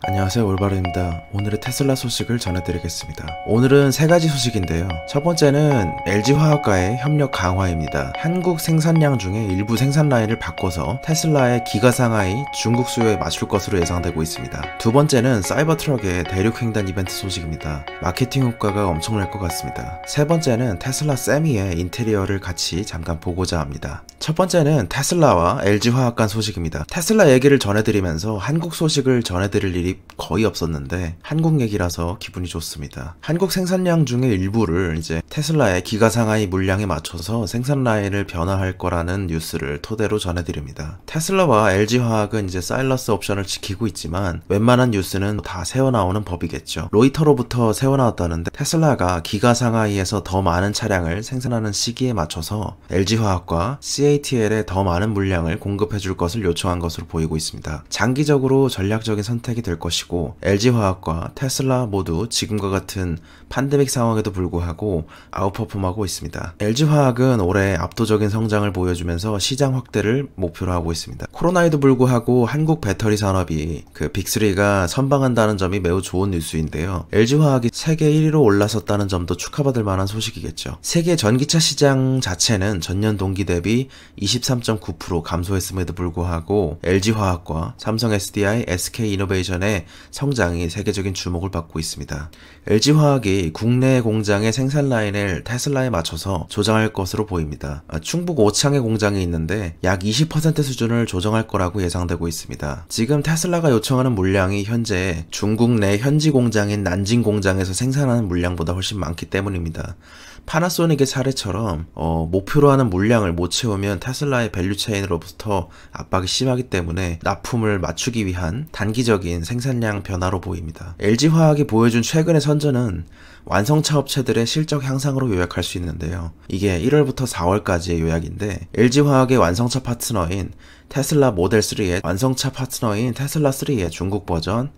안녕하세요, 올바르입니다. 오늘의 테슬라 소식을 전해드리겠습니다. 오늘은 세 가지 소식인데요. 첫 번째는 LG화학과의 협력 강화입니다. 한국 생산량 중에 일부 생산 라인을 바꿔서 테슬라의 기가 상하이 중국 수요에 맞출 것으로 예상되고 있습니다. 두 번째는 사이버트럭의 대륙 횡단 이벤트 소식입니다. 마케팅 효과가 엄청날 것 같습니다. 세 번째는 테슬라 세미의 인테리어를 같이 잠깐 보고자 합니다. 첫 번째는 테슬라와 LG화학 간 소식입니다. 테슬라 얘기를 전해드리면서 한국 소식을 전해드릴 일이 거의 없었는데 한국 얘기라서 기분이 좋습니다. 한국 생산량 중에 일부를 이제 테슬라의 기가 상하이 물량에 맞춰서 생산 라인을 변화할 거라는 뉴스를 토대로 전해드립니다. 테슬라와 LG화학은 이제 사일러스 옵션을 지키고 있지만 웬만한 뉴스는 다 새어나오는 법이겠죠. 로이터로부터 새어나왔다는데 테슬라가 기가 상하이에서 더 많은 차량을 생산하는 시기에 맞춰서 LG화학과 CATL에 더 많은 물량을 공급해 줄 것을 요청한 것으로 보이고 있습니다. 장기적으로 전략적인 선택이 될 것이고 LG화학과 테슬라 모두 지금과 같은 팬데믹 상황에도 불구하고 아웃퍼폼하고 있습니다. LG화학은 올해 압도적인 성장을 보여주면서 시장 확대를 목표로 하고 있습니다. 코로나에도 불구하고 한국 배터리 산업이 빅3가 선방한다는 점이 매우 좋은 뉴스인데요. LG화학이 세계 1위로 올라섰다는 점도 축하받을 만한 소식이겠죠. 세계 전기차 시장 자체는 전년 동기 대비 23.9% 감소했음에도 불구하고 LG화학과 삼성 SDI, SK이노베이션의 성장이 세계적인 주목을 받고 있습니다. LG화학이 국내 공장의 생산 라인을 테슬라에 맞춰서 조정할 것으로 보입니다. 충북 오창에 공장이 있는데 약 20% 수준을 조정할 거라고 예상되고 있습니다. 지금 테슬라가 요청하는 물량이 현재 중국 내 현지 공장인 난징 공장에서 생산하는 물량보다 훨씬 많기 때문입니다. 파나소닉의 사례처럼 목표로 하는 물량을 못 채우면 테슬라의 밸류체인으로부터 압박이 심하기 때문에 납품을 맞추기 위한 단기적인 생산량 변화로 보입니다. LG화학이 보여준 최근의 선전은 완성차 업체들의 실적 향상으로 요약할 수 있는데요. 이게 1월부터 4월까지의 요약인데 LG화학의 완성차 파트너인 테슬라 모델 3의 완성차 파트너인 테슬라 3의 중국 버전,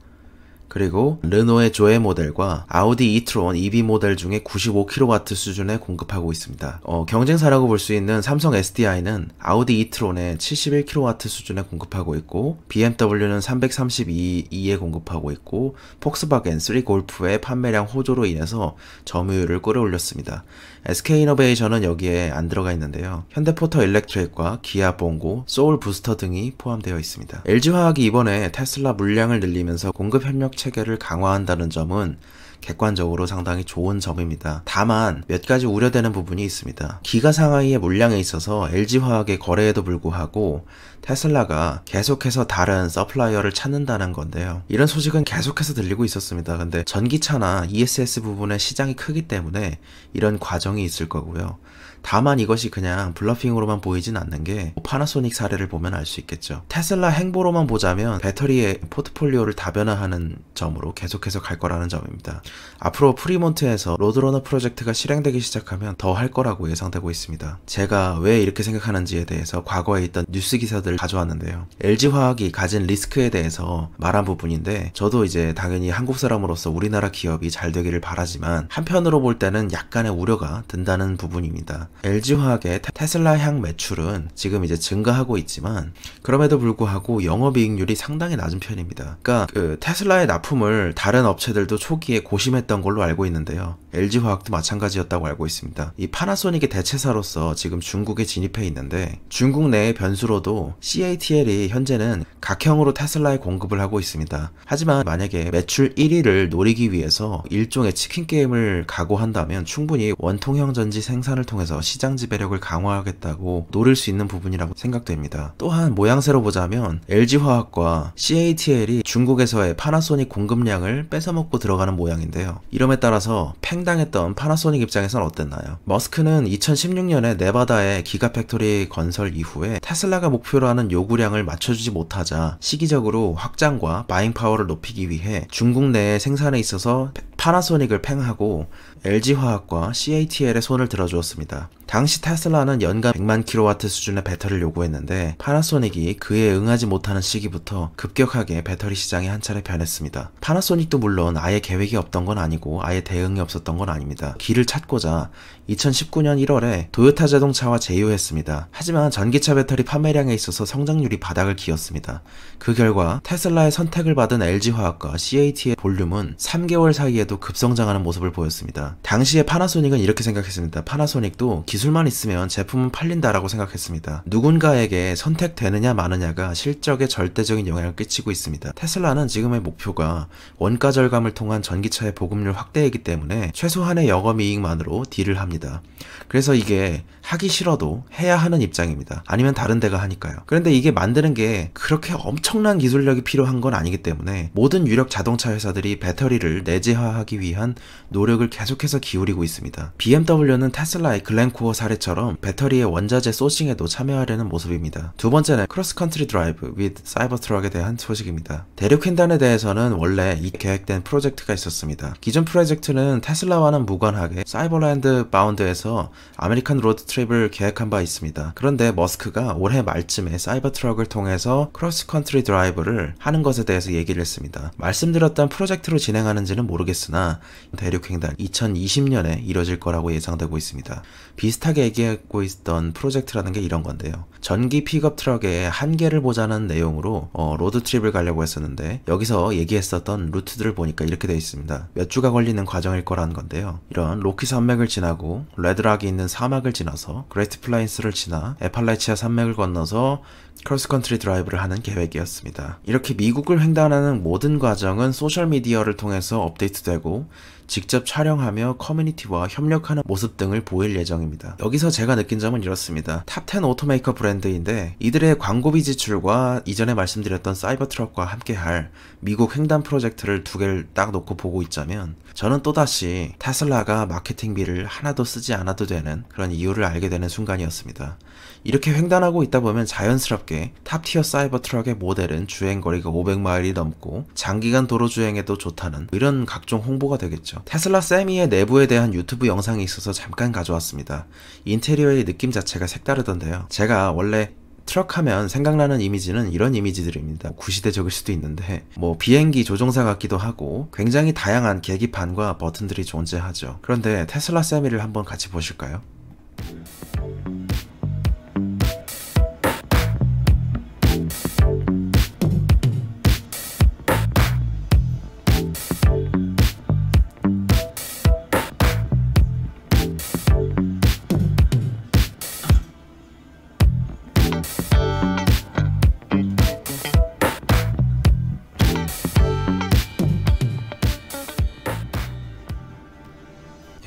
그리고 르노의 조에 모델과 아우디 이트론 EV 모델 중에 95kW 수준에 공급하고 있습니다. 경쟁사라고 볼 수 있는 삼성 SDI는 아우디 이트론에 71kW 수준에 공급하고 있고 BMW는 332에 공급하고 있고 폭스바겐 3 골프의 판매량 호조로 인해서 점유율을 끌어올렸습니다. SK이노베이션은 여기에 안 들어가 있는데요. 현대포터 일렉트릭과 기아 봉고, 소울 부스터 등이 포함되어 있습니다. LG화학이 이번에 테슬라 물량을 늘리면서 공급 협력 체계를 강화한다는 점은 객관적으로 상당히 좋은 점입니다. 다만 몇 가지 우려되는 부분이 있습니다. 기가 상하이의 물량에 있어서 LG화학의 거래에도 불구하고 테슬라가 계속해서 다른 서플라이어를 찾는다는 건데요. 이런 소식은 계속해서 들리고 있었습니다. 근데 전기차나 ESS 부분의 시장이 크기 때문에 이런 과정이 있을 거고요. 다만 이것이 그냥 블러핑으로만 보이진 않는 게 파나소닉 사례를 보면 알 수 있겠죠. 테슬라 행보로만 보자면 배터리의 포트폴리오를 다변화하는 점으로 계속해서 갈 거라는 점입니다. 앞으로 프리몬트에서 로드러너 프로젝트가 실행되기 시작하면 더 할 거라고 예상되고 있습니다. 제가 왜 이렇게 생각하는지에 대해서 과거에 있던 뉴스 기사들을 가져왔는데요. LG화학이 가진 리스크에 대해서 말한 부분인데 저도 이제 당연히 한국 사람으로서 우리나라 기업이 잘 되기를 바라지만 한편으로 볼 때는 약간의 우려가 든다는 부분입니다. LG화학의 테슬라 향 매출은 지금 이제 증가하고 있지만 그럼에도 불구하고 영업이익률이 상당히 낮은 편입니다. 그러니까 테슬라의 납품을 다른 업체들도 초기에 고심했던 걸로 알고 있는데요. LG화학도 마찬가지였다고 알고 있습니다. 이 파나소닉의 대체사로서 지금 중국에 진입해 있는데 중국 내의 변수로도 CATL이 현재는 각형으로 테슬라에 공급을 하고 있습니다. 하지만 만약에 매출 1위를 노리기 위해서 일종의 치킨 게임을 각오한다면 충분히 원통형 전지 생산을 통해서 시장 지배력을 강화하겠다고 노릴 수 있는 부분이라고 생각됩니다. 또한 모양새로 보자면 LG화학과 CATL이 중국에서의 파나소닉 공급량을 뺏어먹고 들어가는 모양인데요. 이름에 따라서 팽당했던 파나소닉 입장에선 어땠나요? 머스크는 2016년에 네바다의 기가팩토리 건설 이후에 테슬라가 목표로 하는 요구량을 맞춰주지 못하자 시기적으로 확장과 바잉 파워를 높이기 위해 중국 내의 생산에 있어서 파나소닉을 팽하고 LG화학과 CATL에 손을 들어주었습니다. 당시 테슬라는 연간 100만 킬로와트 수준의 배터리를 요구했는데 파나소닉이 그에 응하지 못하는 시기부터 급격하게 배터리 시장이 한 차례 변했습니다. 파나소닉도 물론 아예 계획이 없던 건 아니고 아예 대응이 없었던 건 아닙니다. 길을 찾고자 2019년 1월에 도요타 자동차와 제휴했습니다. 하지만 전기차 배터리 판매량에 있어서 성장률이 바닥을 기었습니다. 그 결과 테슬라의 선택을 받은 LG화학과 CAT의 볼륨은 3개월 사이에도 급성장하는 모습을 보였습니다. 당시에 파나소닉은 이렇게 생각했습니다. 파나소닉도 기술만 있으면 제품은 팔린다라고 생각했습니다. 누군가에게 선택되느냐 마느냐가 실적에 절대적인 영향을 끼치고 있습니다. 테슬라는 지금의 목표가 원가 절감을 통한 전기차의 보급률 확대이기 때문에 최소한의 영업이익만으로 딜을 합니다. 그래서 이게 하기 싫어도 해야 하는 입장입니다. 아니면 다른 데가 하니까요. 그런데 이게 만드는 게 그렇게 엄청난 기술력이 필요한 건 아니기 때문에 모든 유력 자동차 회사들이 배터리를 내재화하기 위한 노력을 계속해서 기울이고 있습니다. BMW는 테슬라의 글렌코어 사례처럼 배터리의 원자재 소싱에도 참여하려는 모습입니다. 두 번째는 크로스컨트리 드라이브 with 사이버트럭에 대한 소식입니다. 대륙 횡단에 대해서는 원래 이 계획된 프로젝트가 있었습니다. 기존 프로젝트는 테슬라와는 무관하게 사이버랜드 바운드에서 아메리칸 로드 트립을 계획한 바 있습니다. 그런데 머스크가 올해 말쯤에 사이버트럭을 통해서 크로스컨트리 드라이브를 하는 것에 대해서 얘기를 했습니다. 말씀드렸던 프로젝트로 진행하는지는 모르겠으나 대륙 횡단 2020년에 이뤄질 거라고 예상되고 있습니다. 비슷하게 얘기하고 있던 프로젝트라는 게 이런 건데요. 전기 픽업 트럭의 한계를 보자는 내용으로 로드 트립을 가려고 했었는데 여기서 얘기했었던 루트들을 보니까 이렇게 되어 있습니다. 몇 주가 걸리는 과정일 거라는 건데요. 이런 로키 산맥을 지나고 레드락이 있는 사막을 지나서 그레이트 플라인스를 지나 에팔라치아 산맥을 건너서 크로스컨트리 드라이브를 하는 계획이었습니다. 이렇게 미국을 횡단하는 모든 과정은 소셜미디어를 통해서 업데이트되고 직접 촬영하며 커뮤니티와 협력하는 모습 등을 보일 예정입니다. 여기서 제가 느낀 점은 이렇습니다. 탑10 오토메이커 브랜드인데 이들의 광고비 지출과 이전에 말씀드렸던 사이버트럭과 함께할 미국 횡단 프로젝트를 두 개를 딱 놓고 보고 있자면 저는 또다시 테슬라가 마케팅비를 하나도 쓰지 않아도 되는 그런 이유를 알게 되는 순간이었습니다. 이렇게 횡단하고 있다 보면 자연스럽게 탑티어 사이버트럭의 모델은 주행거리가 500마일이 넘고 장기간 도로 주행에도 좋다는 이런 각종 홍보가 되겠죠. 테슬라 세미의 내부에 대한 유튜브 영상이 있어서 잠깐 가져왔습니다. 인테리어의 느낌 자체가 색다르던데요. 제가 원래 트럭 하면 생각나는 이미지는 이런 이미지들입니다. 구시대적일 수도 있는데 비행기 조종사 같기도 하고 굉장히 다양한 계기판과 버튼들이 존재하죠. 그런데 테슬라 세미를 한번 같이 보실까요?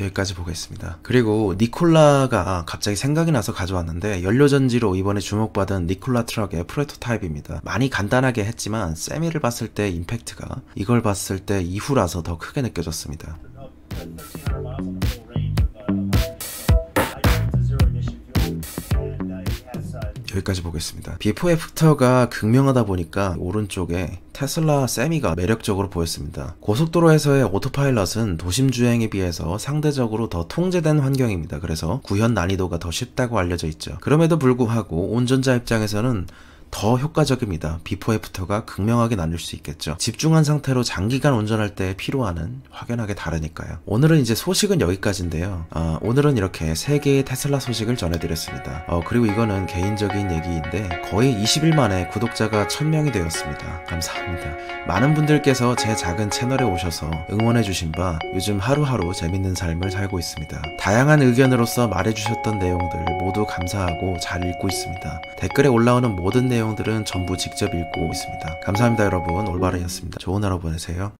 여기까지 보겠습니다. 그리고 니콜라가 갑자기 생각이 나서 가져왔는데 연료전지로 이번에 주목받은 니콜라 트럭의 프로토타입입니다. 많이 간단하게 했지만 세미를 봤을 때 임팩트가 이걸 봤을 때 이후라서 더 크게 느껴졌습니다. 여기까지 보겠습니다. 비포 애프터가 극명하다 보니까 오른쪽에 테슬라 세미가 매력적으로 보였습니다. 고속도로에서의 오토파일럿은 도심 주행에 비해서 상대적으로 더 통제된 환경입니다. 그래서 구현 난이도가 더 쉽다고 알려져 있죠. 그럼에도 불구하고 운전자 입장에서는 더 효과적입니다. 비포 애프터가 극명하게 나뉠 수 있겠죠. 집중한 상태로 장기간 운전할 때 피로하는 확연하게 다르니까요. 오늘은 이제 소식은 여기까지인데요. 오늘은 이렇게 3개의 테슬라 소식을 전해드렸습니다. 그리고 이거는 개인적인 얘기인데 거의 20일 만에 구독자가 1000명이 되었습니다. 감사합니다. 많은 분들께서 제 작은 채널에 오셔서 응원해주신 바 요즘 하루하루 재밌는 삶을 살고 있습니다. 다양한 의견으로서 말해주셨던 내용들 모두 감사하고 잘 읽고 있습니다. 댓글에 올라오는 모든 내용들은 전부 직접 읽고 있습니다. 감사합니다 여러분. 올바른이었습니다. 좋은 하루 보내세요.